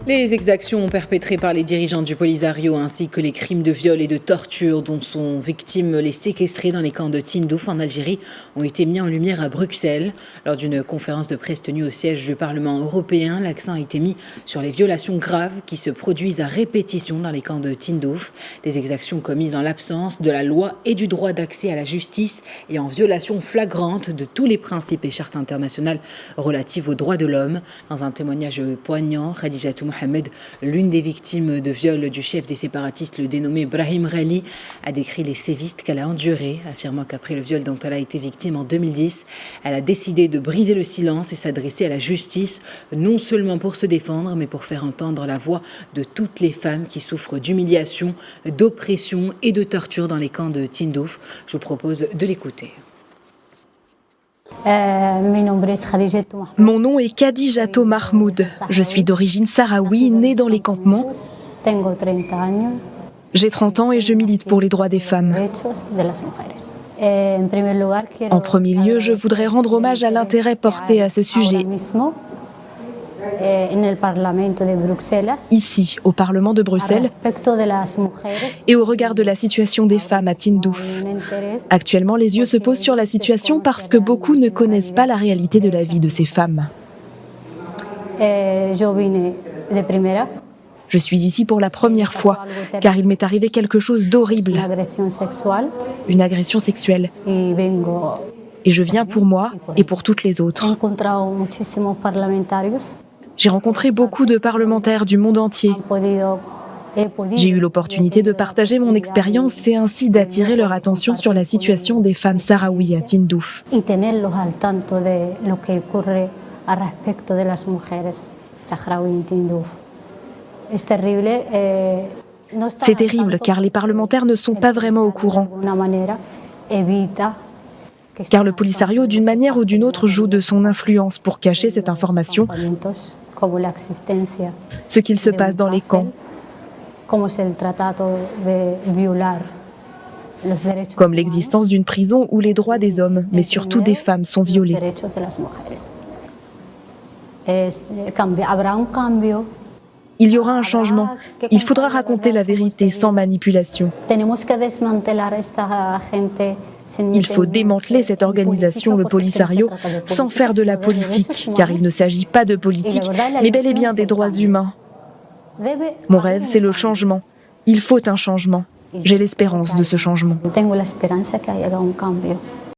Les exactions perpétrées par les dirigeants du Polisario ainsi que les crimes de viol et de torture dont sont victimes les séquestrés dans les camps de Tindouf en Algérie ont été mis en lumière à Bruxelles. Lors d'une conférence de presse tenue au siège du Parlement européen, l'accent a été mis sur les violations graves qui se produisent à répétition dans les camps de Tindouf. Des exactions commises en l'absence de la loi et du droit d'accès à la justice et en violation flagrante de tous les principes et chartes internationales relatives aux droits de l'homme. Dans un témoignage poignant, Khadijatou Mohamed, l'une des victimes de viol du chef des séparatistes, le dénommé Brahim Ghali, a décrit les sévices qu'elle a endurés, affirmant qu'après le viol dont elle a été victime en 2010, elle a décidé de briser le silence et s'adresser à la justice, non seulement pour se défendre, mais pour faire entendre la voix de toutes les femmes qui souffrent d'humiliation, d'oppression et de torture dans les camps de Tindouf. Je vous propose de l'écouter. Mon nom est Khadijatou Mahmoud. Je suis d'origine sahraoui, née dans les campements. J'ai 30 ans et je milite pour les droits des femmes. En premier lieu, je voudrais rendre hommage à l'intérêt porté à ce sujet ici, au Parlement de Bruxelles, et au regard de la situation des femmes à Tindouf. Actuellement, les yeux se posent sur la situation parce que beaucoup ne connaissent pas la réalité de la vie de ces femmes. Je suis ici pour la première fois, car il m'est arrivé quelque chose d'horrible, une agression sexuelle. Et je viens pour moi et pour toutes les autres. J'ai rencontré beaucoup de parlementaires du monde entier. J'ai eu l'opportunité de partager mon expérience et ainsi d'attirer leur attention sur la situation des femmes sahraouies à Tindouf. C'est terrible car les parlementaires ne sont pas vraiment au courant. Car le Polisario, d'une manière ou d'une autre, joue de son influence pour cacher cette information, ce qu'il se passe dans les camps, comme l'existence d'une prison où les droits des hommes, mais surtout des femmes, sont violés. Il y aura un changement. Il faudra raconter la vérité sans manipulation. Il faut démanteler cette organisation, le Polisario, sans faire de la politique, car il ne s'agit pas de politique, mais bel et bien des droits humains. Mon rêve, c'est le changement. Il faut un changement. J'ai l'espérance de ce changement.